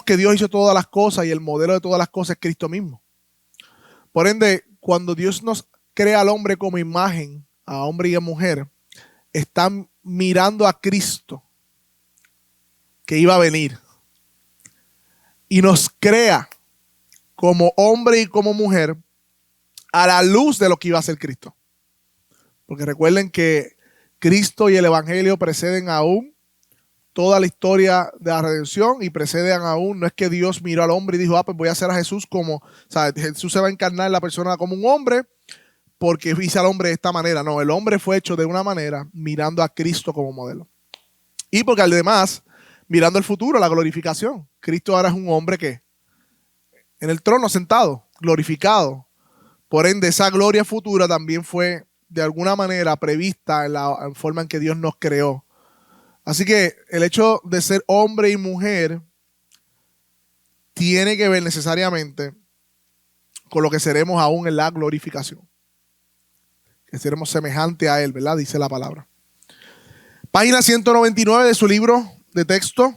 que Dios hizo todas las cosas y el modelo de todas las cosas es Cristo mismo. Por ende, cuando Dios nos crea al hombre como imagen, a hombre y a mujer, están mirando a Cristo que iba a venir y nos crea como hombre y como mujer a la luz de lo que iba a ser Cristo. Porque recuerden que Cristo y el Evangelio preceden aún toda la historia de la redención y preceden aún, no es que Dios miró al hombre y dijo, pues voy a hacer a Jesús como, o sea, Jesús se va a encarnar en la persona como un hombre porque hice al hombre de esta manera. No, el hombre fue hecho de una manera mirando a Cristo como modelo. Y porque además, mirando el futuro, la glorificación. Cristo ahora es un hombre que en el trono sentado, glorificado. Por ende, esa gloria futura también fue de alguna manera prevista en la forma en que Dios nos creó. Así que el hecho de ser hombre y mujer tiene que ver necesariamente con lo que seremos aún en la glorificación. Que seremos semejantes a Él, ¿verdad? Dice la palabra. Página 199 de su libro de texto.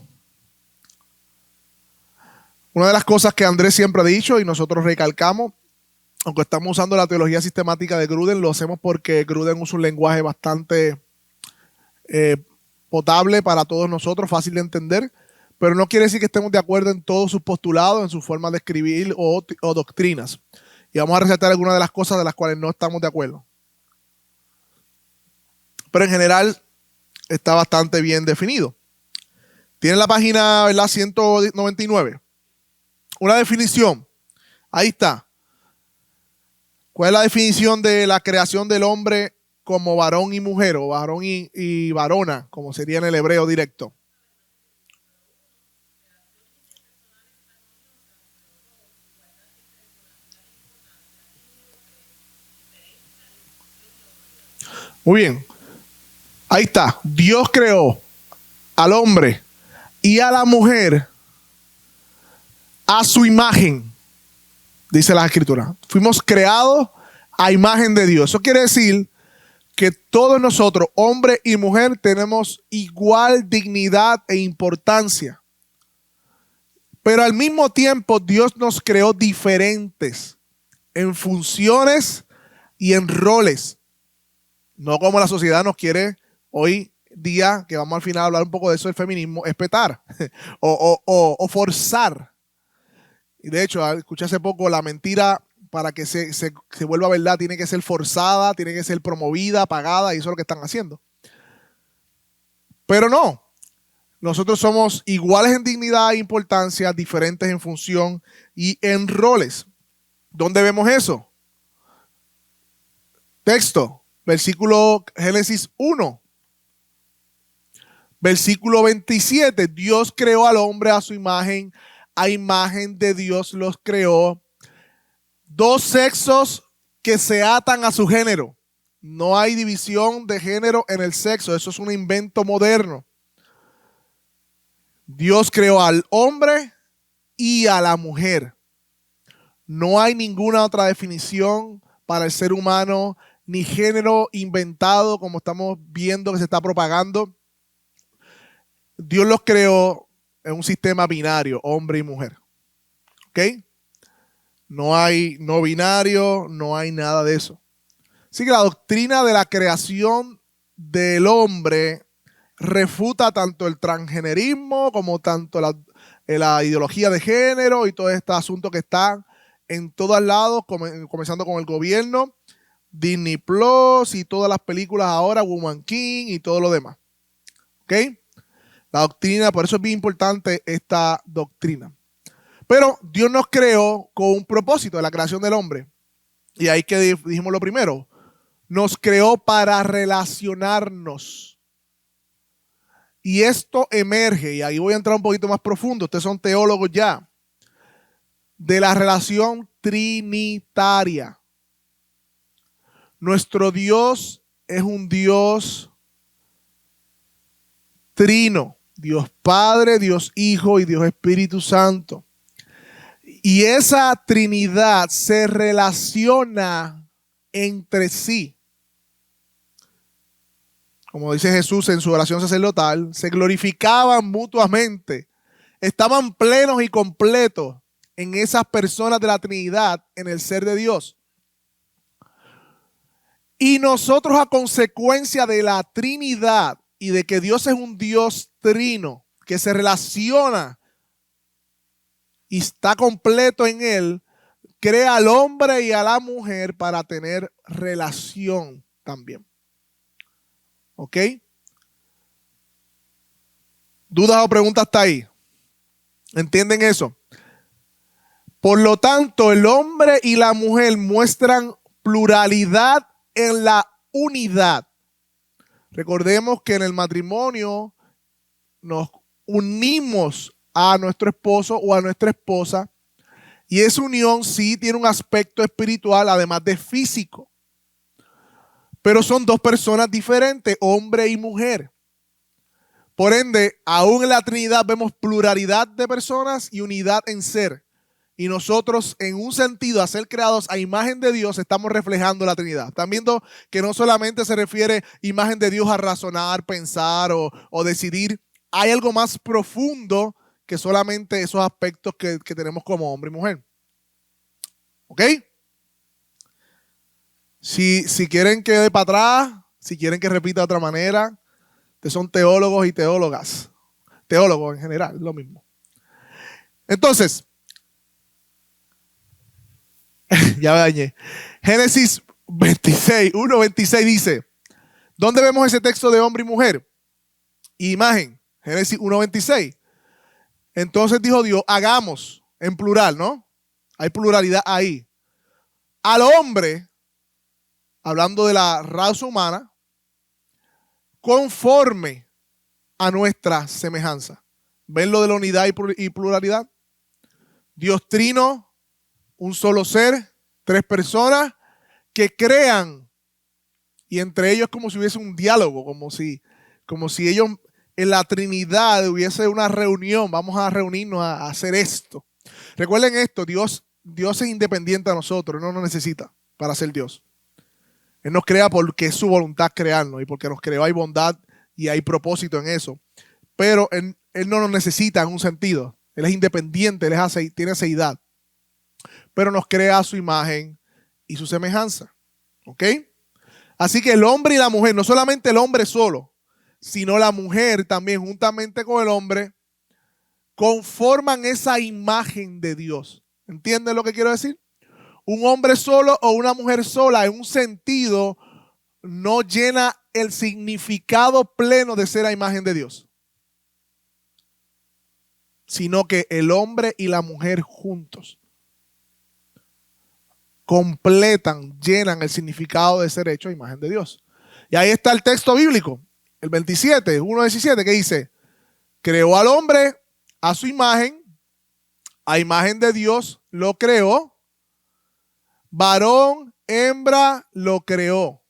Una de las cosas que Andrés siempre ha dicho y nosotros recalcamos, aunque estamos usando la teología sistemática de Gruden, lo hacemos porque Gruden usa un lenguaje bastante potable para todos nosotros, fácil de entender, pero no quiere decir que estemos de acuerdo en todos sus postulados, en su forma de escribir o doctrinas. Y vamos a resaltar algunas de las cosas de las cuales no estamos de acuerdo. Pero en general está bastante bien definido. Tiene la página, ¿verdad? 199. Una definición. Ahí está. ¿Cuál es la definición de la creación del hombre como varón y mujer, o varón y varona, como sería en el hebreo directo? Muy bien. Ahí está. Dios creó al hombre y a la mujer a su imagen, dice la escritura. Fuimos creados a imagen de Dios. Eso quiere decir que todos nosotros, hombre y mujer, tenemos igual dignidad e importancia. Pero al mismo tiempo Dios nos creó diferentes en funciones y en roles. No como la sociedad nos quiere hoy día, que vamos al final a hablar un poco de eso del feminismo, espetar o forzar. Y de hecho, escuché hace poco, la mentira para que se vuelva verdad tiene que ser forzada, tiene que ser promovida, pagada, y eso es lo que están haciendo. Pero no, nosotros somos iguales en dignidad e importancia, diferentes en función y en roles. ¿Dónde vemos eso? Texto, versículo Génesis 1. Versículo 27, Dios creó al hombre a su imagen, a imagen de Dios los creó. Dos sexos que se atan a su género. No hay división de género en el sexo, eso es un invento moderno. Dios creó al hombre y a la mujer. No hay ninguna otra definición para el ser humano, ni género inventado como estamos viendo que se está propagando. Dios los creó en un sistema binario, hombre y mujer. ¿Ok? No hay no binario, no hay nada de eso. Así que la doctrina de la creación del hombre refuta tanto el transgenerismo como tanto la ideología de género y todo este asunto que está en todos lados, comenzando con el gobierno, Disney Plus y todas las películas ahora, Woman King y todo lo demás. ¿Ok? La doctrina, por eso es bien importante esta doctrina. Pero Dios nos creó con un propósito de la creación del hombre. Y ahí que dijimos lo primero. Nos creó para relacionarnos. Y esto emerge, y ahí voy a entrar un poquito más profundo, ustedes son teólogos ya, de la relación trinitaria. Nuestro Dios es un Dios trino. Dios Padre, Dios Hijo y Dios Espíritu Santo. Y esa Trinidad se relaciona entre sí. Como dice Jesús en su oración sacerdotal, se glorificaban mutuamente estaban plenos y completos en esas personas de la Trinidad, en el ser de Dios. Y nosotros, a consecuencia de la Trinidad y de que Dios es un Dios trino, que se relaciona y está completo en él, crea al hombre y a la mujer para tener relación también. ¿Ok? ¿Dudas o preguntas hasta ahí? ¿Entienden eso? Por lo tanto, el hombre y la mujer muestran pluralidad en la unidad. Recordemos que en el matrimonio nos unimos a nuestro esposo o a nuestra esposa, y esa unión sí tiene un aspecto espiritual además de físico. Pero son dos personas diferentes, hombre y mujer. Por ende, aún en la Trinidad vemos pluralidad de personas y unidad en ser. Y nosotros, en un sentido, a ser creados a imagen de Dios, estamos reflejando la Trinidad. Están viendo que no solamente se refiere imagen de Dios a razonar, pensar o decidir. Hay algo más profundo que solamente esos aspectos que tenemos como hombre y mujer. ¿Ok? Si quieren que dé para atrás, si quieren que repita de otra manera, ustedes son teólogos y teólogas. Teólogos en general, es lo mismo. Entonces, ya me dañé. Génesis 26, 1:26 dice, ¿dónde vemos ese texto de hombre y mujer? Imagen, Génesis 1:26. Entonces dijo Dios, hagamos, en plural, ¿no? Hay pluralidad ahí. Al hombre, hablando de la raza humana, conforme a nuestra semejanza. ¿Ven lo de la unidad y pluralidad? Dios trino, un solo ser, tres personas que crean, y entre ellos como si hubiese un diálogo, como si ellos en la Trinidad hubiese una reunión, vamos a reunirnos a hacer esto. Recuerden esto, Dios es independiente a nosotros, no nos necesita para ser Dios. Él nos crea porque es su voluntad crearnos y porque nos creó hay bondad y hay propósito en eso. Pero Él no nos necesita en un sentido. Él es independiente, tiene aceidad. Pero nos crea a su imagen y su semejanza. ¿Ok? Así que el hombre y la mujer, no solamente el hombre solo, sino la mujer también juntamente con el hombre, conforman esa imagen de Dios. ¿Entienden lo que quiero decir? Un hombre solo o una mujer sola en un sentido no llena el significado pleno de ser la imagen de Dios, sino que el hombre y la mujer juntos completan, llenan el significado de ser hecho a imagen de Dios. Y ahí está el texto bíblico, el 27, 1:17, que dice, creó al hombre a su imagen, a imagen de Dios lo creó, varón, hembra lo creó.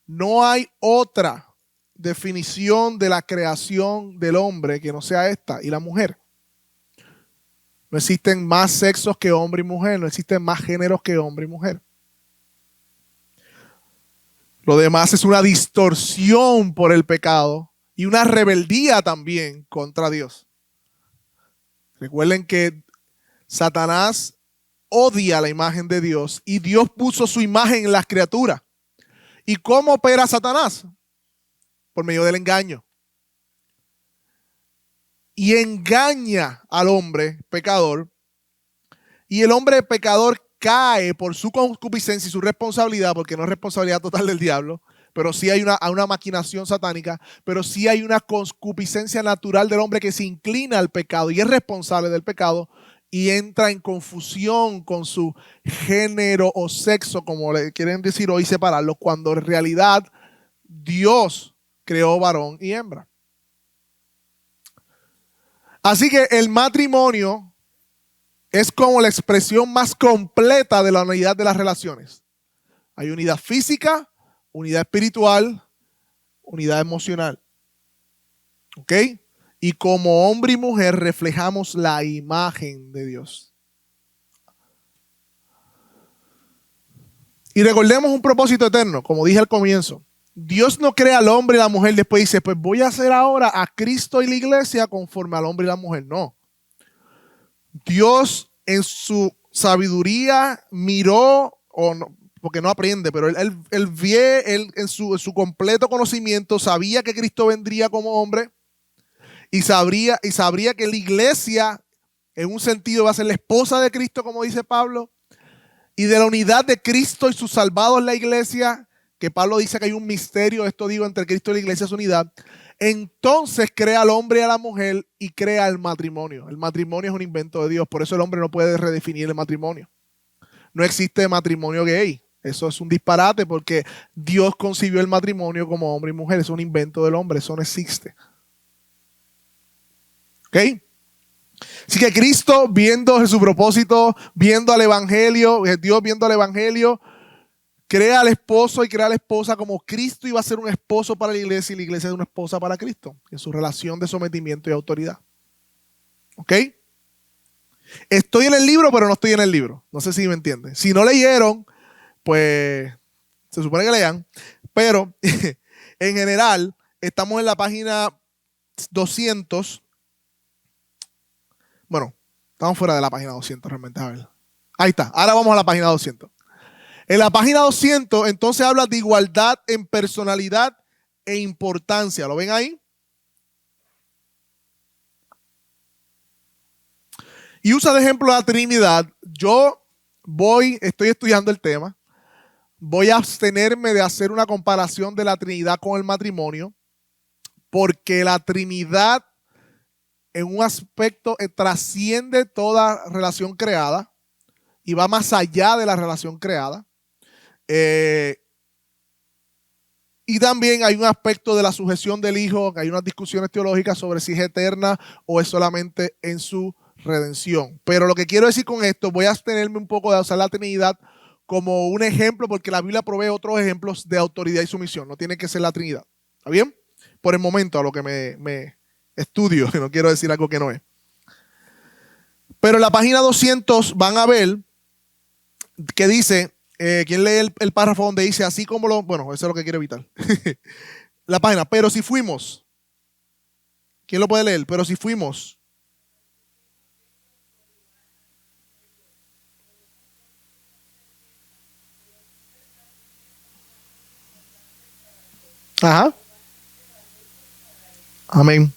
No hay otra definición de la creación del hombre que no sea esta y la mujer. No existen más sexos que hombre y mujer, no existen más géneros que hombre y mujer. Lo demás es una distorsión por el pecado y una rebeldía también contra Dios. Recuerden que Satanás odia la imagen de Dios y Dios puso su imagen en las criaturas. ¿Y cómo opera Satanás? Por medio del engaño. Y engaña al hombre pecador. Y el hombre pecador cae por su concupiscencia y su responsabilidad, porque no es responsabilidad total del diablo, pero sí hay una maquinación satánica, pero sí hay una concupiscencia natural del hombre que se inclina al pecado y es responsable del pecado y entra en confusión con su género o sexo, como le quieren decir hoy, separarlo, cuando en realidad Dios creó varón y hembra. Así que el matrimonio es como la expresión más completa de la unidad de las relaciones. Hay unidad física, unidad espiritual, unidad emocional. ¿Ok? Y como hombre y mujer reflejamos la imagen de Dios. Y recordemos un propósito eterno, como dije al comienzo. Dios no crea al hombre y la mujer, después dice, pues voy a hacer ahora a Cristo y la iglesia conforme al hombre y la mujer. No. Dios en su sabiduría miró, o no, porque no aprende, pero él en su completo conocimiento sabía que Cristo vendría como hombre y sabría que la iglesia en un sentido va a ser la esposa de Cristo, como dice Pablo, y de la unidad de Cristo y sus salvados la iglesia, que Pablo dice que hay un misterio, esto digo, entre Cristo y la iglesia es unidad. Entonces crea al hombre y a la mujer y crea el matrimonio. El matrimonio es un invento de Dios, por eso el hombre no puede redefinir el matrimonio. No existe matrimonio gay. Eso es un disparate porque Dios concibió el matrimonio como hombre y mujer. Es un invento del hombre, eso no existe. ¿Ok? Así que Cristo, viendo su propósito, viendo al Evangelio, Dios viendo al Evangelio, crea al esposo y crea a la esposa como Cristo iba a ser un esposo para la iglesia y la iglesia es una esposa para Cristo, en su relación de sometimiento y autoridad. ¿Ok? Estoy en el libro, pero no estoy en el libro. No sé si me entienden. Si no leyeron, pues se supone que lean, pero en general estamos en la página 200. Bueno, estamos fuera de la página 200 realmente. A ver. Ahí está. Ahora vamos a la página 200. En la página 200 entonces habla de igualdad en personalidad e importancia. ¿Lo ven ahí? Y usa de ejemplo la Trinidad. Estoy estudiando el tema. Voy a abstenerme de hacer una comparación de la Trinidad con el matrimonio, porque la Trinidad en un aspecto trasciende toda relación creada y va más allá de la relación creada. Y también hay un aspecto de la sujeción del Hijo, que hay unas discusiones teológicas sobre si es eterna o es solamente en su redención. Pero lo que quiero decir con esto, voy a abstenerme un poco de usar la Trinidad como un ejemplo, porque la Biblia provee otros ejemplos de autoridad y sumisión. No tiene que ser la Trinidad. ¿Está bien? Por el momento, a lo que me estudio, no quiero decir algo que no es. Pero en la página 200 van a ver que dice, ¿quién lee el párrafo donde dice así como lo... Bueno, eso es lo que quiero evitar. La página, pero si fuimos. ¿Quién lo puede leer? Pero si fuimos. Ajá. Amén.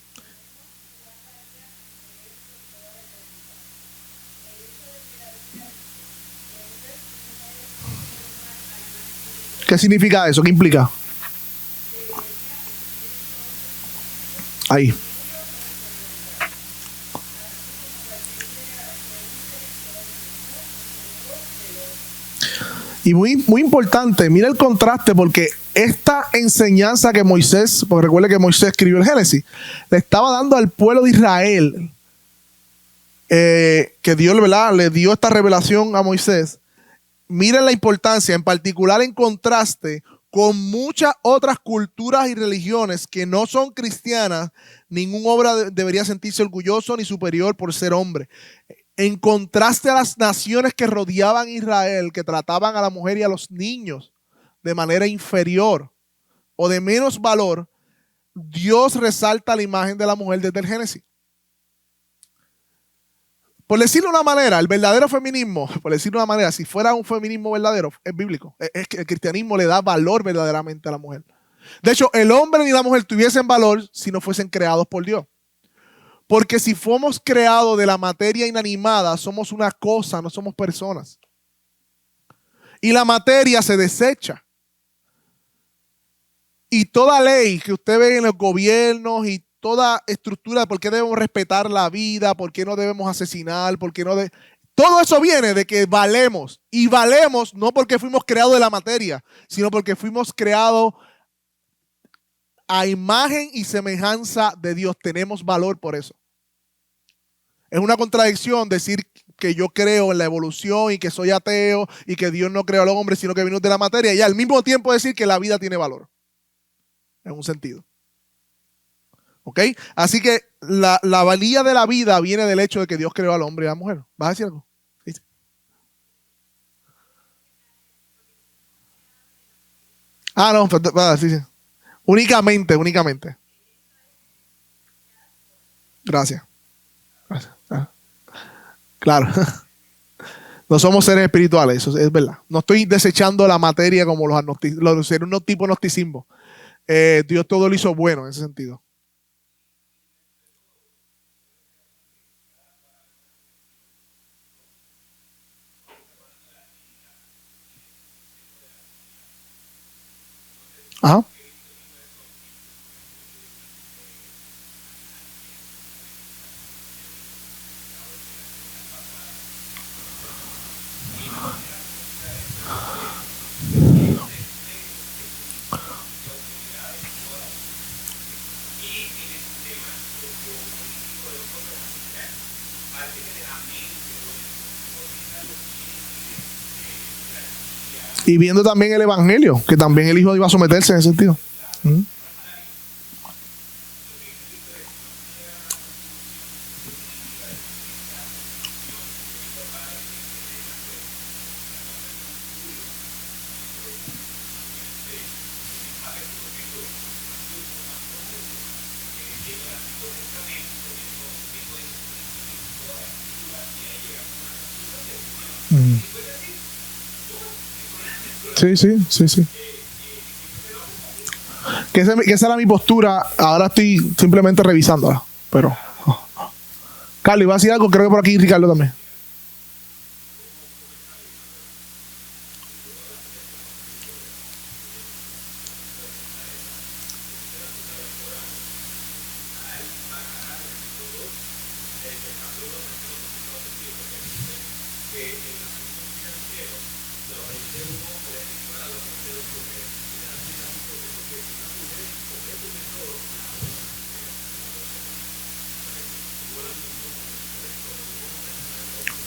¿Qué significa eso? ¿Qué implica? Ahí. Y muy importante, mira el contraste, porque esta enseñanza que Moisés, porque recuerde que Moisés escribió el Génesis, le estaba dando al pueblo de Israel, que Dios, ¿verdad?, le dio esta revelación a Moisés. Miren la importancia, en particular en contraste con muchas otras culturas y religiones que no son cristianas. Ningún hombre debería sentirse orgulloso ni superior por ser hombre. En contraste a las naciones que rodeaban a Israel, que trataban a la mujer y a los niños de manera inferior o de menos valor, Dios resalta la imagen de la mujer desde el Génesis. Por decirlo de una manera, el verdadero feminismo, por decirlo de una manera, si fuera un feminismo verdadero, es bíblico. Es que el cristianismo le da valor verdaderamente a la mujer. De hecho, el hombre ni la mujer tuviesen valor si no fuesen creados por Dios. Porque si fuimos creados de la materia inanimada, somos una cosa, no somos personas. Y la materia se desecha. Y toda ley que usted ve en los gobiernos y toda estructura de por qué debemos respetar la vida, por qué no debemos asesinar, por qué no de... Todo eso viene de que valemos. Y valemos no porque fuimos creados de la materia, sino porque fuimos creados a imagen y semejanza de Dios. Tenemos valor por eso. Es una contradicción decir que yo creo en la evolución y que soy ateo y que Dios no creó al hombre sino que vino de la materia y al mismo tiempo decir que la vida tiene valor. En un sentido. ¿Ok? Así que la valía de la vida viene del hecho de que Dios creó al hombre y a la mujer. ¿Vas a decir algo? Sí. Ah, no, sí, sí. Únicamente, únicamente. Gracias. Gracias. Claro. No somos seres espirituales, eso es verdad. No estoy desechando la materia como los unos tipos de gnosticismo. Dios todo lo hizo bueno en ese sentido. Ajá. Y viendo también el evangelio, que también el hijo iba a someterse en ese sentido. ¿Mm? Mm. Sí, sí, sí, sí. Que esa era mi postura. Ahora estoy simplemente revisándola. Pero, Carlos, iba a decir algo, creo que por aquí Ricardo también.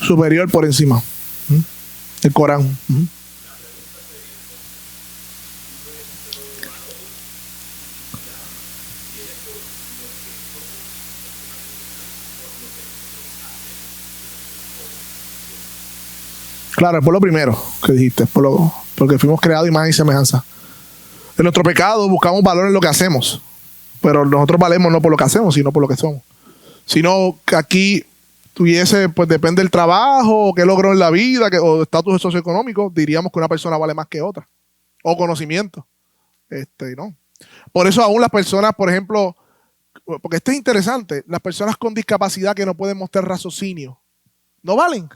Superior por encima. ¿Mm? El Corán. ¿Mm? Claro, es por lo primero que dijiste, porque fuimos creados imagen y semejanza. En nuestro pecado buscamos valor en lo que hacemos, pero nosotros valemos no por lo que hacemos, sino por lo que somos. Sino que aquí tuviese, pues depende del trabajo, o qué logró en la vida, o estatus socioeconómico, diríamos que una persona vale más que otra. O conocimiento. ¿No? Por eso aún las personas, por ejemplo, porque esto es interesante, las personas con discapacidad que no pueden mostrar raciocinio, no valen.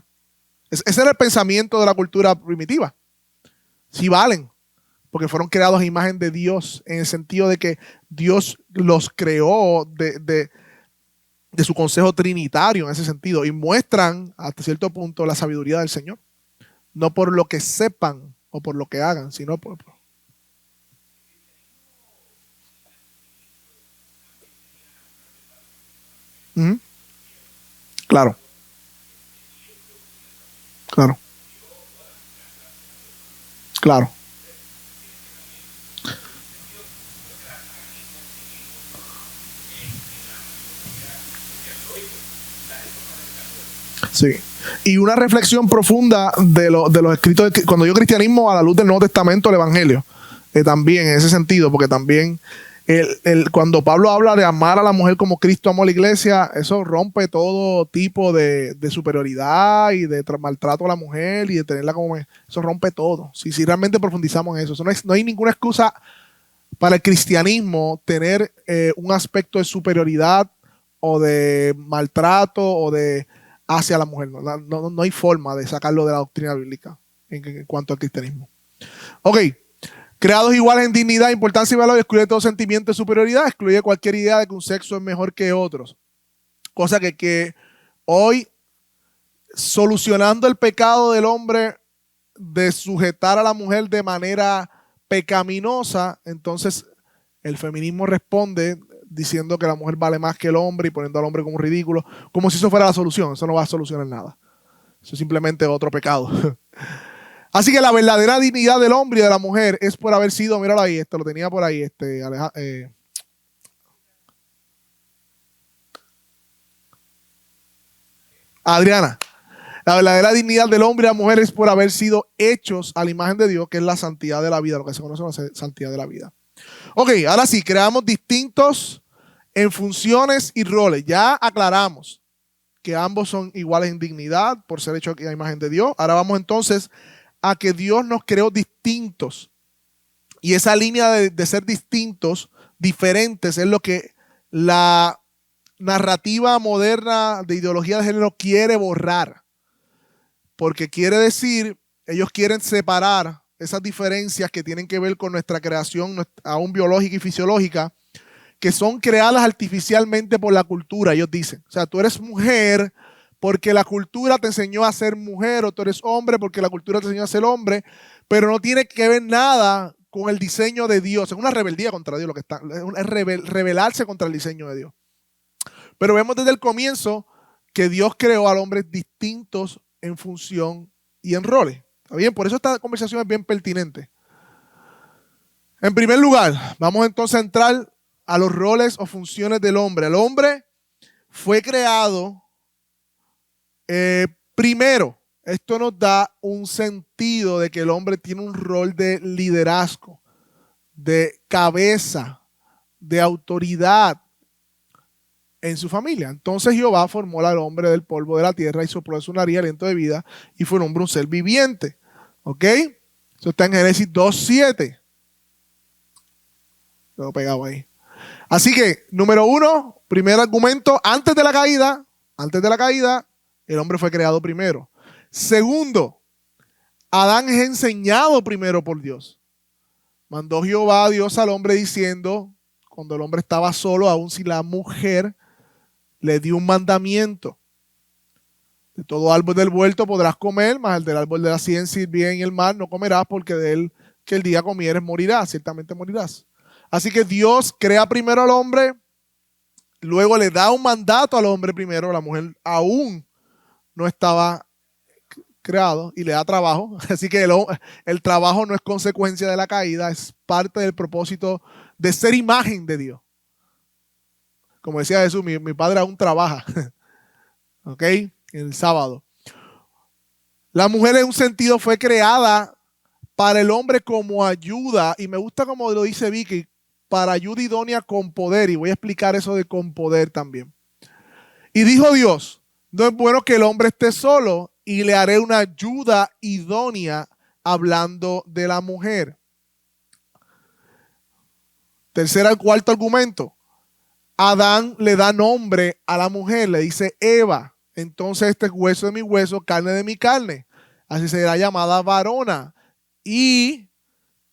Ese era el pensamiento de la cultura primitiva. Sí valen, porque fueron creados a imagen de Dios, en el sentido de que Dios los creó de su consejo trinitario en ese sentido y muestran hasta cierto punto la sabiduría del Señor. No por lo que sepan o por lo que hagan, sino por... Ujú. Claro, claro, claro. Sí. Y una reflexión profunda de los escritos, cuando yo cristianismo a la luz del Nuevo Testamento, el Evangelio, también en ese sentido, porque también cuando Pablo habla de amar a la mujer como Cristo amó a la iglesia, eso rompe todo tipo de superioridad y de maltrato a la mujer y de tenerla como... Eso rompe todo. Si realmente profundizamos en eso. No hay ninguna excusa para el cristianismo tener un aspecto de superioridad o de maltrato o de hacia la mujer. No hay forma de sacarlo de la doctrina bíblica en cuanto al cristianismo. Ok. Creados iguales en dignidad, importancia y valor, excluye todo sentimiento de superioridad, excluye cualquier idea de que un sexo es mejor que otros. Cosa que hoy, solucionando el pecado del hombre de sujetar a la mujer de manera pecaminosa, entonces el feminismo responde diciendo que la mujer vale más que el hombre y poniendo al hombre como ridículo, como si eso fuera la solución. Eso no va a solucionar nada. Eso es simplemente otro pecado. Así que la verdadera dignidad del hombre y de la mujer es por haber sido, míralo ahí, lo tenía por ahí, Adriana. La verdadera dignidad del hombre y de la mujer es por haber sido hechos a la imagen de Dios, que es la santidad de la vida, lo que se conoce como la santidad de la vida. Ok, ahora sí, creamos distintos en funciones y roles. Ya aclaramos que ambos son iguales en dignidad por ser hechos a imagen de Dios. Ahora vamos entonces a que Dios nos creó distintos. Y esa línea de ser distintos, diferentes, es lo que la narrativa moderna de ideología de género quiere borrar. Porque quiere decir, ellos quieren separar esas diferencias que tienen que ver con nuestra creación, aún biológica y fisiológica, que son creadas artificialmente por la cultura, ellos dicen. O sea, tú eres mujer porque la cultura te enseñó a ser mujer, o tú eres hombre porque la cultura te enseñó a ser hombre, pero no tiene que ver nada con el diseño de Dios. Es una rebeldía contra Dios lo que está, es rebelarse contra el diseño de Dios. Pero vemos desde el comienzo que Dios creó al hombre distintos en función y en roles. ¿Está bien? Por eso esta conversación es bien pertinente. En primer lugar, vamos entonces a entrar a los roles o funciones del hombre. El hombre fue creado primero. Esto nos da un sentido de que el hombre tiene un rol de liderazgo, de cabeza, de autoridad en su familia. Entonces Jehová formó al hombre del polvo de la tierra y sopló en su nariz aliento de vida y fue un hombre un ser viviente. ¿Ok? Eso está en Génesis 2:7. Lo he pegado ahí. Así que, número uno, primer argumento, antes de la caída, el hombre fue creado primero. Segundo, Adán es enseñado primero por Dios. Mandó Jehová a Dios al hombre diciendo, cuando el hombre estaba solo, aun si la mujer le dio un mandamiento. De todo árbol del huerto podrás comer, mas el del árbol de la ciencia y bien y el mal no comerás, porque de él que el día comieres morirás, ciertamente morirás. Así que Dios crea primero al hombre, luego le da un mandato al hombre primero, la mujer aún no estaba creado y le da trabajo. Así que el trabajo no es consecuencia de la caída, es parte del propósito de ser imagen de Dios. Como decía Jesús, mi padre aún trabaja. ¿Ok? El sábado. La mujer en un sentido fue creada para el hombre como ayuda, y me gusta como lo dice Vicky, para ayuda idónea con poder, y voy a explicar eso de con poder también. Y dijo Dios, no es bueno que el hombre esté solo, y le haré una ayuda idónea, hablando de la mujer. Tercer al cuarto argumento. Adán le da nombre a la mujer, le dice Eva. Entonces este es hueso de mi hueso, carne de mi carne. Así será llamada varona. Y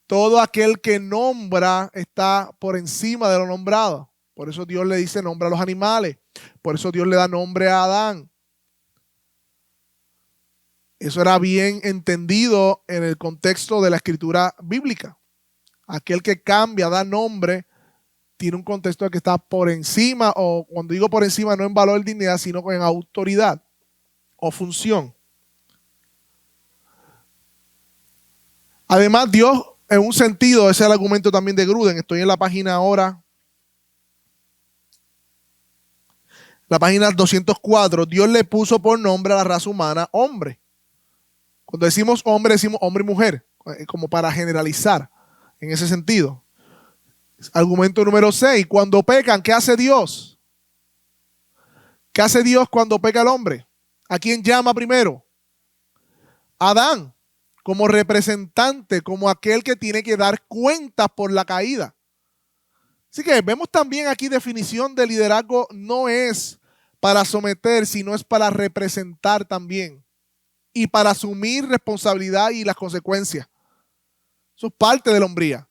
todo aquel que nombra está por encima de lo nombrado. Por eso Dios le dice nombra a los animales. Por eso Dios le da nombre a Adán. Eso era bien entendido en el contexto de la escritura bíblica. Aquel que cambia, da nombre, tiene un contexto de que está por encima, o cuando digo por encima no en valor de dignidad, sino en autoridad o función. Además, Dios, en un sentido, ese es el argumento también de Gruden. Estoy en la página ahora. La página 204. Dios le puso por nombre a la raza humana hombre. Cuando decimos hombre y mujer, como para generalizar en ese sentido. Argumento número 6. Cuando pecan, ¿qué hace Dios? ¿Qué hace Dios cuando peca el hombre? ¿A quién llama primero? Adán, como representante, como aquel que tiene que dar cuentas por la caída. Así que vemos también aquí definición de liderazgo no es para someter, sino es para representar también y para asumir responsabilidad y las consecuencias. Eso es parte de la hombría.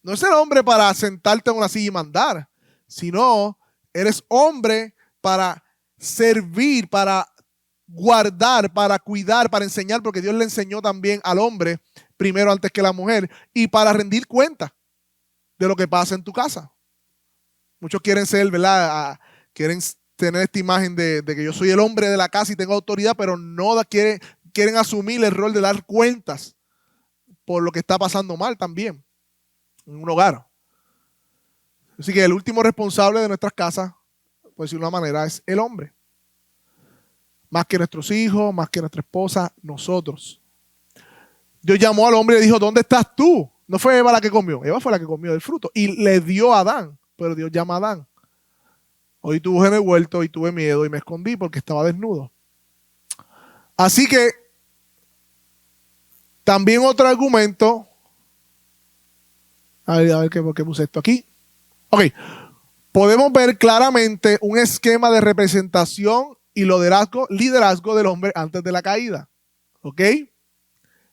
No es el hombre para sentarte en una silla y mandar, sino eres hombre para servir, para guardar, para cuidar, para enseñar, porque Dios le enseñó también al hombre primero antes que la mujer, y para rendir cuenta de lo que pasa en tu casa. Muchos quieren ser, ¿verdad? Quieren tener esta imagen de que yo soy el hombre de la casa y tengo autoridad, pero no quieren asumir el rol de dar cuentas por lo que está pasando mal también en un hogar. Así que el último responsable de nuestras casas, por decirlo de una manera, es el hombre. Más que nuestros hijos, más que nuestra esposa, nosotros. Dios llamó al hombre y le dijo, ¿dónde estás tú? No fue Eva la que comió, Eva fue la que comió del fruto y le dio a Adán, pero Dios llama a Adán. Hoy tuve en el huerto y tuve miedo y me escondí porque estaba desnudo. Así que también otro argumento. A ver por qué puse esto aquí. Ok. Podemos ver claramente un esquema de representación y liderazgo del hombre antes de la caída. ¿Ok?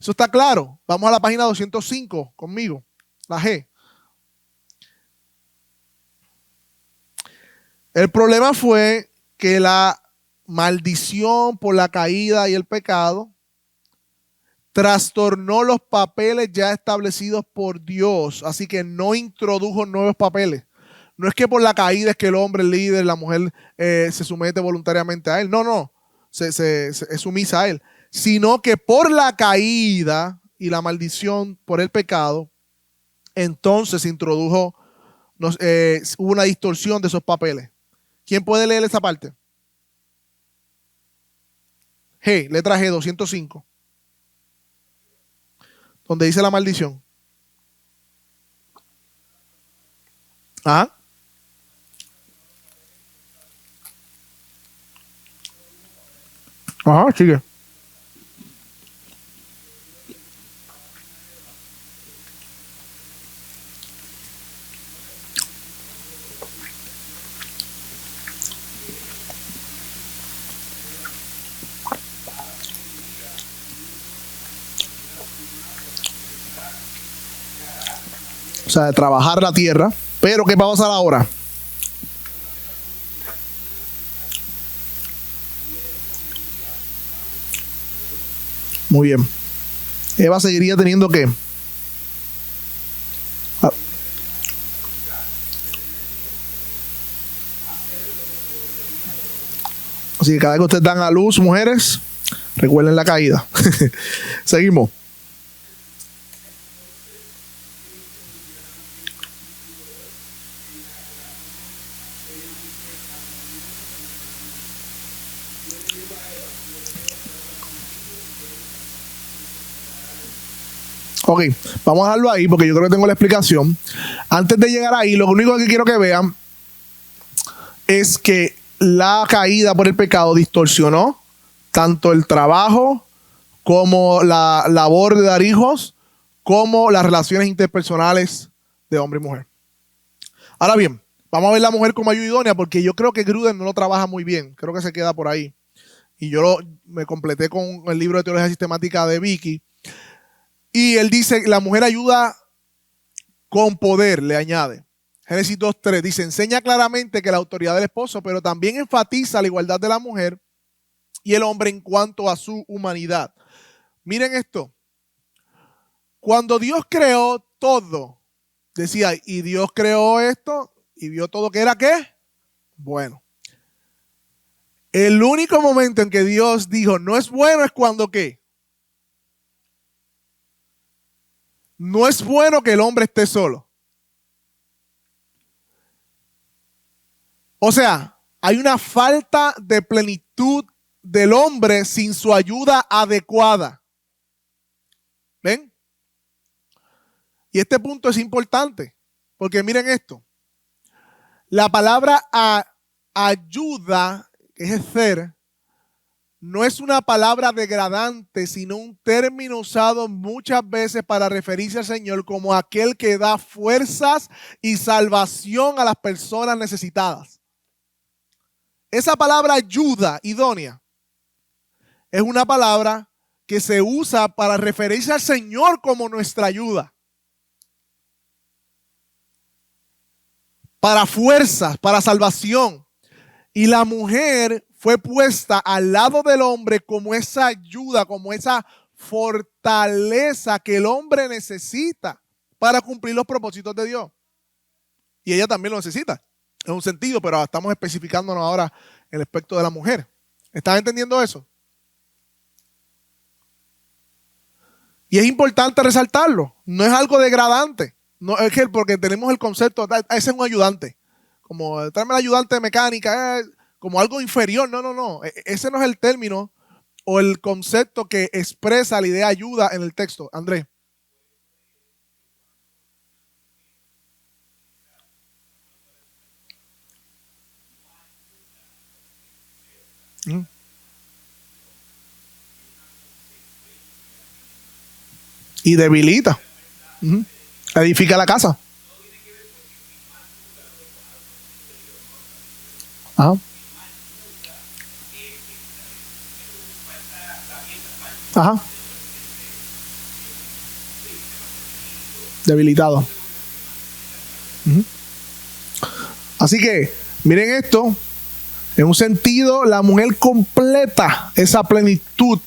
Eso está claro. Vamos a la página 205 conmigo. La G. El problema fue que la maldición por la caída y el pecado trastornó los papeles ya establecidos por Dios, así que no introdujo nuevos papeles. No es que por la caída es que el hombre, el líder, la mujer se somete voluntariamente a él. No, no, es sumisa a él. Sino que por la caída y la maldición por el pecado, entonces introdujo, hubo una distorsión de esos papeles. ¿Quién puede leer esa parte? G, letra G, 205. Donde dice la maldición. Ajá. Ajá, sigue. O sea, de trabajar la tierra. Pero ¿qué va a pasar ahora? Muy bien. Eva seguiría teniendo que... Así que cada vez que ustedes dan a luz, mujeres, recuerden la caída. Seguimos. Ok, vamos a dejarlo ahí porque yo creo que tengo la explicación. Antes de llegar ahí, lo único que quiero que vean es que la caída por el pecado distorsionó tanto el trabajo como la labor de dar hijos, como las relaciones interpersonales de hombre y mujer. Ahora bien, vamos a ver la mujer como ayuda idónea porque yo creo que Gruden no lo trabaja muy bien. Creo que se queda por ahí. Y yo me completé con el libro de teología sistemática de Vicky. Y él dice, la mujer ayuda con poder, le añade. Génesis 2:3 dice, enseña claramente que la autoridad del esposo, pero también enfatiza la igualdad de la mujer y el hombre en cuanto a su humanidad. Miren esto. Cuando Dios creó todo, decía, y Dios creó esto y vio todo que era ¿qué? Bueno. El único momento en que Dios dijo, no es bueno, es cuando ¿qué? No es bueno que el hombre esté solo. O sea, hay una falta de plenitud del hombre sin su ayuda adecuada. ¿Ven? Y este punto es importante, porque miren esto. La palabra ayuda, que es ser, no es una palabra degradante, sino un término usado muchas veces para referirse al Señor como aquel que da fuerzas y salvación a las personas necesitadas. Esa palabra ayuda, idónea, es una palabra que se usa para referirse al Señor como nuestra ayuda. Para fuerzas, para salvación. Y la mujer fue puesta al lado del hombre como esa ayuda, como esa fortaleza que el hombre necesita para cumplir los propósitos de Dios. Y ella también lo necesita, en un sentido, pero estamos especificándonos ahora en el aspecto de la mujer. ¿Están entendiendo eso? Y es importante resaltarlo. No es algo degradante. No es que porque tenemos el concepto, ese es un ayudante. Como tráeme el ayudante de mecánica, como algo inferior. No, no, no. Ese no es el término o el concepto que expresa la idea ayuda en el texto. Andrés. Mm. Y debilita. Ujú. Edifica la casa. Ajá. Ajá. Debilitado. Ujú. Así que, miren esto. En un sentido, la mujer completa esa plenitud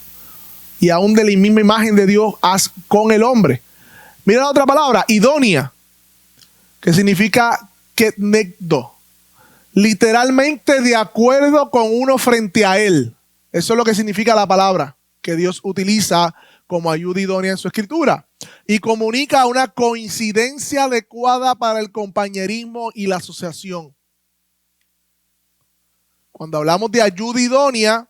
y aún de la misma imagen de Dios con el hombre. Mira la otra palabra, idónea, que significa kenegdo. Literalmente de acuerdo con uno frente a él. Eso es lo que significa la palabra que Dios utiliza como ayuda idónea en su escritura. Y comunica una coincidencia adecuada para el compañerismo y la asociación. Cuando hablamos de ayuda idónea,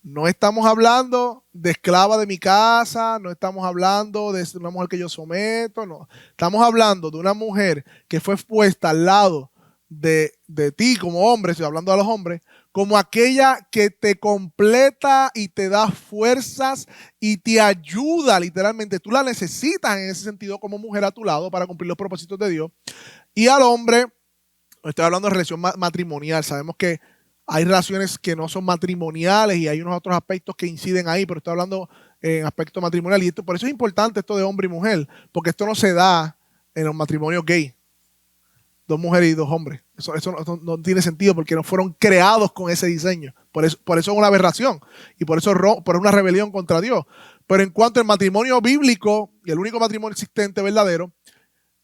no estamos hablando de esclava de mi casa, no estamos hablando de una mujer que yo someto, no. Estamos hablando de una mujer que fue puesta al lado de ti como hombre, estoy hablando a los hombres, como aquella que te completa y te da fuerzas y te ayuda literalmente. Tú la necesitas en ese sentido como mujer a tu lado para cumplir los propósitos de Dios. Y al hombre, estoy hablando de relación matrimonial, sabemos que hay relaciones que no son matrimoniales y hay unos otros aspectos que inciden ahí, pero estoy hablando en aspecto matrimonial. Y por eso es importante esto de hombre y mujer, porque esto no se da en los matrimonios gay. 2 mujeres y 2 hombres. Eso no tiene sentido porque no fueron creados con ese diseño. Por eso es una aberración y por eso es una rebelión contra Dios. Pero en cuanto al matrimonio bíblico y el único matrimonio existente verdadero,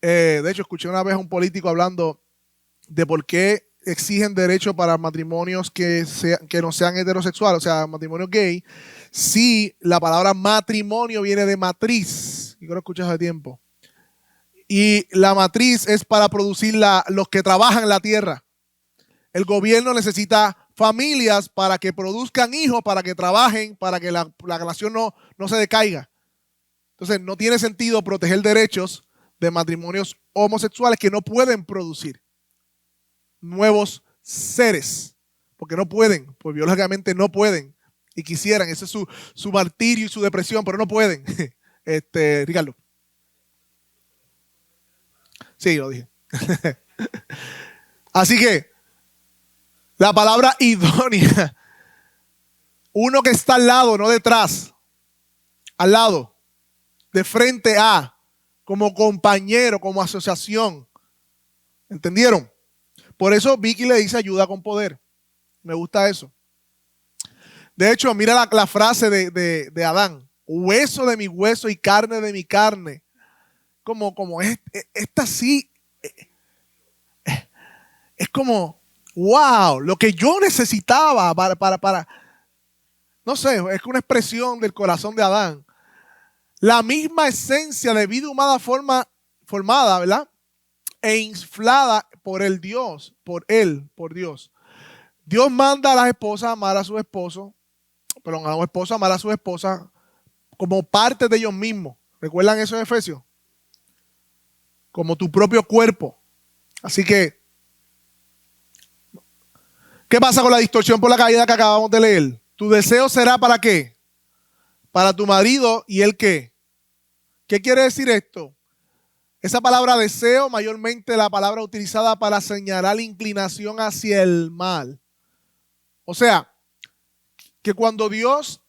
de hecho escuché una vez a un político hablando de por qué exigen derecho para matrimonios que no sean heterosexuales, o sea, matrimonio gay, si la palabra matrimonio viene de matriz. Yo creo que escuché hace tiempo. Y la matriz es para producir los que trabajan en la tierra. El gobierno necesita familias para que produzcan hijos, para que trabajen, para que la nación no se decaiga. Entonces, no tiene sentido proteger derechos de matrimonios homosexuales que no pueden producir nuevos seres, porque no pueden, pues biológicamente no pueden, y quisieran, ese es su martirio y su depresión, pero no pueden. Ricardo. Sí, lo dije. Así que, la palabra idónea, uno que está al lado, no detrás, al lado, de frente a, como compañero, como asociación. ¿Entendieron? Por eso Vicky le dice ayuda con poder. Me gusta eso. De hecho, mira la frase de Adán. Hueso de mi hueso y carne de mi carne. Como esta sí. Es como, wow, lo que yo necesitaba para. No sé, es una expresión del corazón de Adán. La misma esencia de vida humana formada, ¿verdad? E inflada por el Dios, por Dios. Dios manda a las esposas a amar a su esposo, perdón, a los esposos a amar a su esposa como parte de ellos mismos. ¿Recuerdan eso en Efesios? Como tu propio cuerpo. Así que, ¿qué pasa con la distorsión por la caída que acabamos de leer? Tu deseo será ¿para qué? Para tu marido y él qué. ¿Qué quiere decir esto? Esa palabra deseo, mayormente la palabra utilizada para señalar la inclinación hacia el mal. O sea, que cuando Dios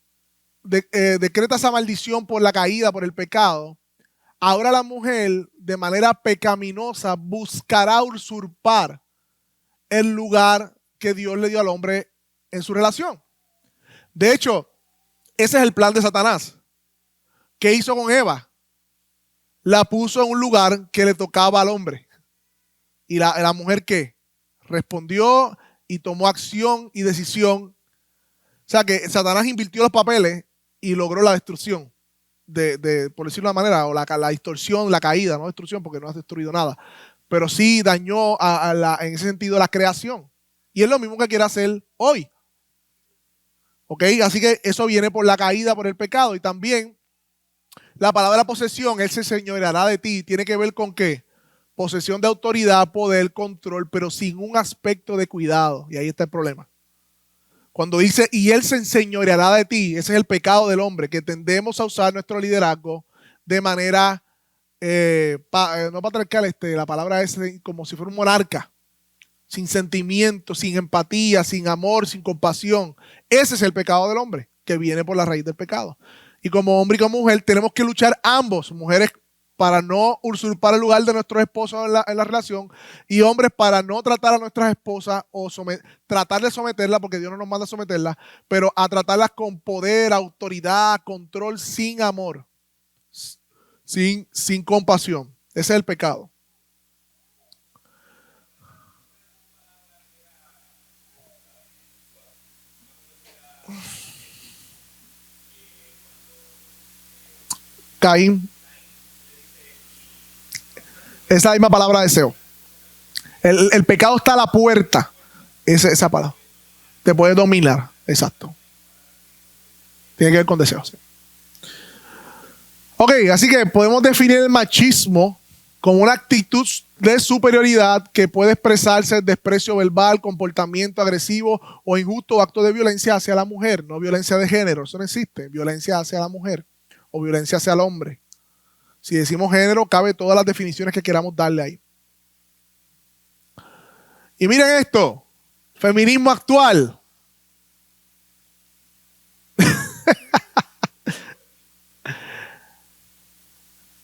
decreta esa maldición por la caída, por el pecado, ahora la mujer de manera pecaminosa buscará usurpar el lugar que Dios le dio al hombre en su relación. De hecho, ese es el plan de Satanás. ¿Qué hizo con Eva? La puso en un lugar que le tocaba al hombre. Y la mujer ¿qué? Respondió y tomó acción y decisión. O sea que Satanás invirtió los papeles y logró la destrucción por decirlo de una manera, o la distorsión, la caída, no destrucción porque no has destruido nada, pero sí dañó en ese sentido la creación. Y es lo mismo que quiere hacer hoy. ¿Ok? Así que eso viene por la caída, por el pecado. Y también la palabra posesión, Él se señoreará de ti, tiene que ver con ¿qué? Posesión de autoridad, poder, control, pero sin un aspecto de cuidado. Y ahí está el problema. Cuando dice, y él se enseñoreará de ti, ese es el pecado del hombre, que tendemos a usar nuestro liderazgo de manera, no patriarcal, la palabra es como si fuera un monarca, sin sentimiento, sin empatía, sin amor, sin compasión. Ese es el pecado del hombre, que viene por la raíz del pecado. Y como hombre y como mujer tenemos que luchar ambos, mujeres para no usurpar el lugar de nuestros esposos en la relación, y hombres para no tratar a nuestras esposas o tratar de someterlas, porque Dios no nos manda a someterlas, pero a tratarlas con poder, autoridad, control, sin amor, sin compasión. Ese es el pecado. Caín. Esa misma palabra deseo. El pecado está a la puerta. Esa palabra. Te puede dominar. Exacto. Tiene que ver con deseos. Sí. Ok, así que podemos definir el machismo como una actitud de superioridad que puede expresarse en desprecio verbal, comportamiento agresivo o injusto o acto de violencia hacia la mujer. No violencia de género, eso no existe. Violencia hacia la mujer o violencia hacia el hombre. Si decimos género, cabe todas las definiciones que queramos darle ahí. Y miren esto, feminismo actual.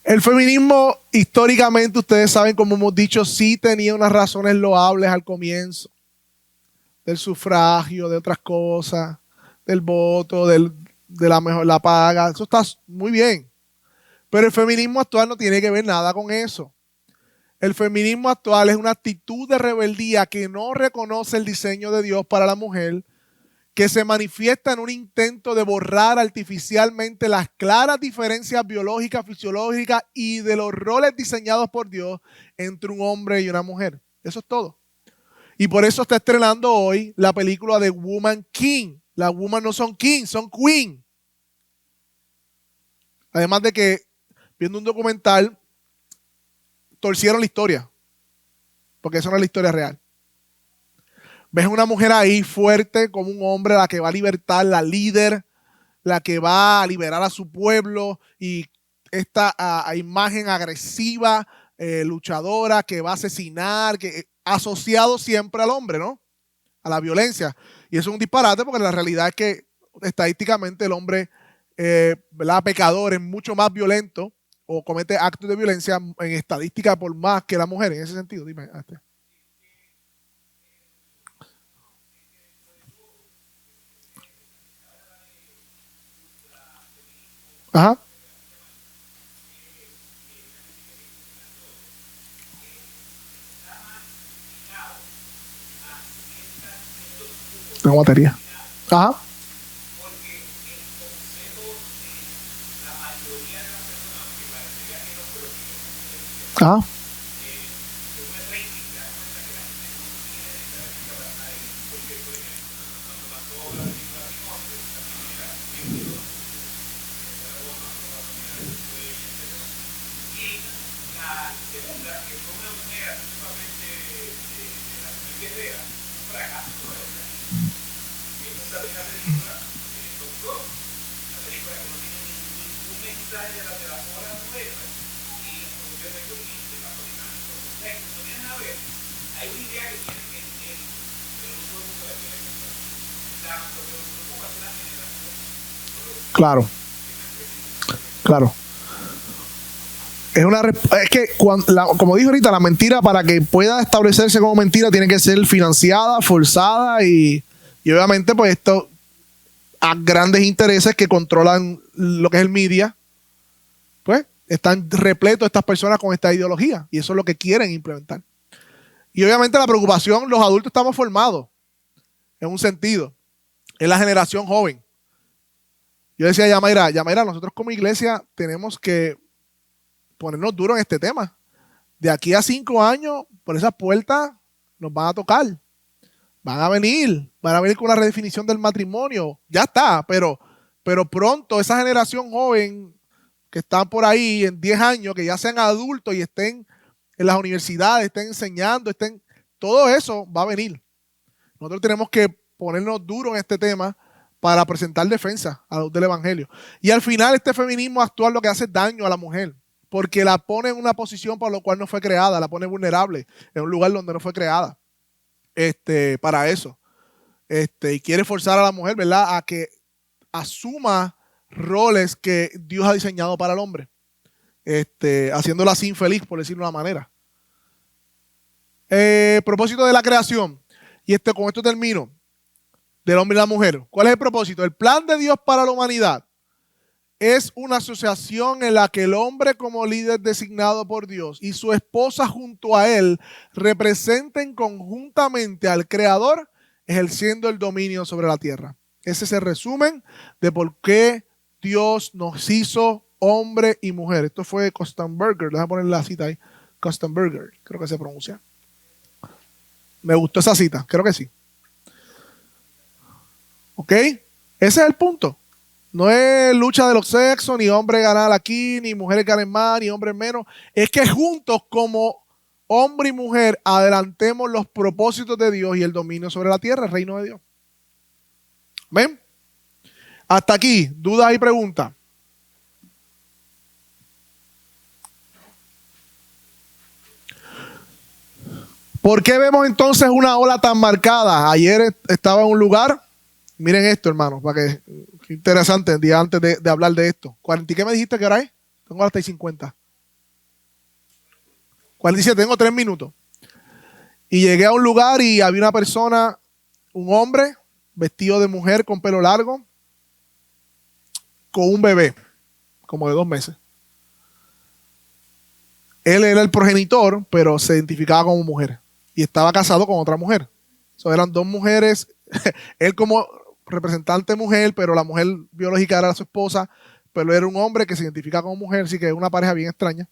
El feminismo, históricamente, ustedes saben, como hemos dicho, sí tenía unas razones loables al comienzo. Del sufragio, de otras cosas, del voto, de la paga. Eso está muy bien. Pero el feminismo actual no tiene que ver nada con eso. El feminismo actual es una actitud de rebeldía que no reconoce el diseño de Dios para la mujer, que se manifiesta en un intento de borrar artificialmente las claras diferencias biológicas, fisiológicas y de los roles diseñados por Dios entre un hombre y una mujer. Eso es todo. Y por eso está estrenando hoy la película de Woman King. Las women no son king, son queen. Además de que, viendo un documental, torcieron la historia, porque eso no es la historia real. Ves una mujer ahí fuerte como un hombre, la que va a libertar, la líder, la que va a liberar a su pueblo, y esta imagen agresiva, luchadora, que va a asesinar, que asociado siempre al hombre, ¿no? A la violencia. Y eso es un disparate, porque la realidad es que estadísticamente el hombre, ¿verdad?, pecador, es mucho más violento o comete actos de violencia en estadística por más que la mujer, en ese sentido. Dime. Ajá. Tengo batería. Ajá. Ajá. Claro, claro. Es que, como dije ahorita, la mentira, para que pueda establecerse como mentira, tiene que ser financiada, forzada y obviamente, pues, esto a grandes intereses que controlan lo que es el media, pues, están repletos estas personas con esta ideología y eso es lo que quieren implementar. Y obviamente la preocupación, los adultos estamos formados en un sentido, es la generación joven. Yo decía a Yamaira, nosotros como iglesia tenemos que ponernos duros en este tema. De aquí a 5 años, por esas puertas nos van a tocar. Van a venir con la redefinición del matrimonio. Ya está, pero pronto esa generación joven que están por ahí en 10 años, que ya sean adultos y estén en las universidades, estén enseñando, todo eso va a venir. Nosotros tenemos que ponernos duros en este tema para presentar defensa a la luz del evangelio. Y al final este feminismo actual lo que hace es daño a la mujer, porque la pone en una posición para lo cual no fue creada, la pone vulnerable en un lugar donde no fue creada para eso. Y quiere forzar a la mujer, ¿verdad?, a que asuma roles que Dios ha diseñado para el hombre, haciéndola así infeliz, por decirlo de una manera. Propósito de la creación, y con esto termino, del hombre y la mujer. ¿Cuál es el propósito? El plan de Dios para la humanidad es una asociación en la que el hombre, como líder designado por Dios, y su esposa junto a él representen conjuntamente al Creador, ejerciendo el dominio sobre la tierra. Ese es el resumen de por qué Dios nos hizo hombre y mujer. Esto fue Kostenberger. Déjame poner la cita ahí. Kostenberger, creo que se pronuncia. Me gustó esa cita, creo que sí. ¿Ok? Ese es el punto. No es lucha de los sexos, ni hombre ganar aquí, ni mujeres ganen más, ni hombres menos. Es que juntos como hombre y mujer adelantemos los propósitos de Dios y el dominio sobre la tierra, el reino de Dios. ¿Ven? Hasta aquí, dudas y preguntas. ¿Por qué vemos entonces una ola tan marcada? Ayer estaba en un lugar, miren esto, hermanos, para que interesante el día antes de hablar de esto. ¿Qué me dijiste que hora es? Tengo hasta 50. 47, tengo 3 minutos. Y llegué a un lugar y había una persona, un hombre, vestido de mujer con pelo largo, con un bebé, como de 2 meses. Él era el progenitor, pero se identificaba como mujer. Y estaba casado con otra mujer. Eran 2 mujeres. Él como representante mujer, pero la mujer biológica era su esposa, pero era un hombre que se identifica como mujer, así que es una pareja bien extraña.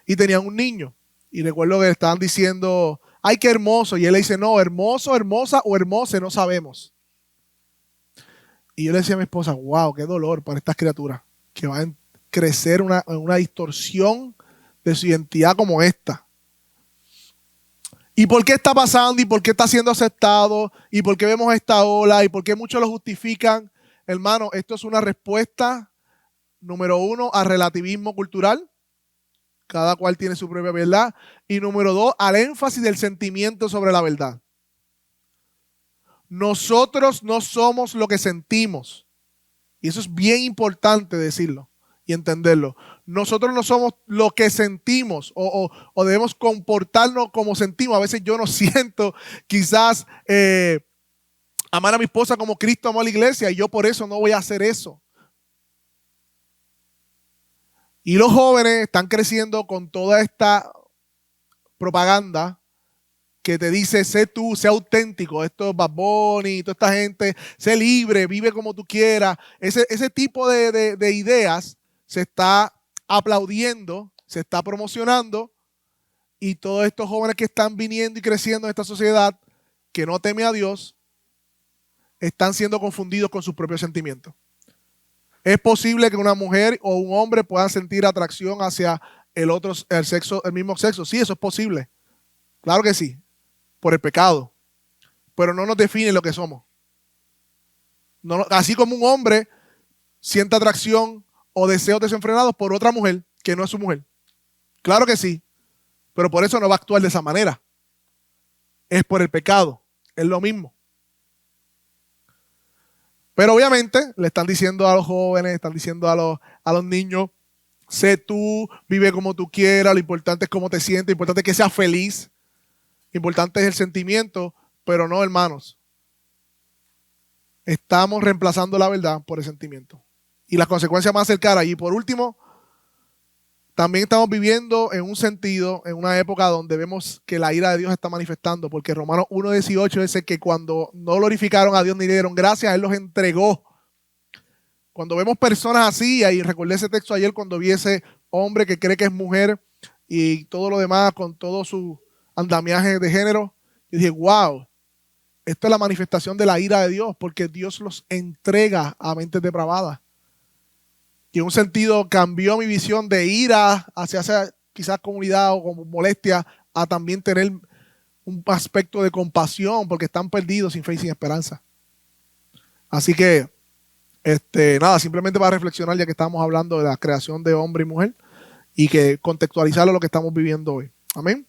Y tenían un niño. Y recuerdo que le estaban diciendo, ¡ay, qué hermoso! Y él le dice, no, hermoso, hermosa o hermosa, no sabemos. Y yo le decía a mi esposa, wow, qué dolor para estas criaturas, que van a crecer en una distorsión de su identidad como esta. ¿Y por qué está pasando? ¿Y por qué está siendo aceptado? ¿Y por qué vemos esta ola? ¿Y por qué muchos lo justifican? Hermano, esto es una respuesta, número 1, al relativismo cultural. Cada cual tiene su propia verdad. Y número 2, al énfasis del sentimiento sobre la verdad. Nosotros no somos lo que sentimos. Y eso es bien importante decirlo y entenderlo. Nosotros no somos lo que sentimos o debemos comportarnos como sentimos. A veces yo no siento quizás amar a mi esposa como Cristo amó a la iglesia y yo por eso no voy a hacer eso. Y los jóvenes están creciendo con toda esta propaganda que te dice, sé tú, sé auténtico. Esto es Bad Bunny, toda esta gente, sé libre, vive como tú quieras. Ese tipo de ideas se está aplaudiendo, se está promocionando, y todos estos jóvenes que están viniendo y creciendo en esta sociedad que no teme a Dios están siendo confundidos con sus propios sentimientos. ¿Es posible que una mujer o un hombre puedan sentir atracción hacia el mismo sexo? Sí, eso es posible. Claro que sí, por el pecado. Pero no nos define lo que somos. No, así como un hombre siente atracción o deseos desenfrenados por otra mujer que no es su mujer. Claro que sí, pero por eso no va a actuar de esa manera. Es por el pecado, es lo mismo. Pero obviamente le están diciendo a los jóvenes, están diciendo a los niños, sé tú, vive como tú quieras, lo importante es cómo te sientes, lo importante es que seas feliz, lo importante es el sentimiento, pero no, hermanos. Estamos reemplazando la verdad por el sentimiento. Y las consecuencias van a ser caras. Y por último, también estamos viviendo en un sentido, en una época donde vemos que la ira de Dios está manifestando, porque Romanos 1:18 dice que cuando no glorificaron a Dios ni le dieron gracias, Él los entregó. Cuando vemos personas así, y recordé ese texto ayer cuando vi ese hombre que cree que es mujer y todo lo demás con todo su andamiaje de género, y dije, wow, esta es la manifestación de la ira de Dios, porque Dios los entrega a mentes depravadas. Y en un sentido cambió mi visión de ira hacia esa quizás comunidad o como molestia a también tener un aspecto de compasión porque están perdidos sin fe y sin esperanza. Así que, nada, simplemente para reflexionar, ya que estamos hablando de la creación de hombre y mujer y que contextualizarlo a lo que estamos viviendo hoy. Amén.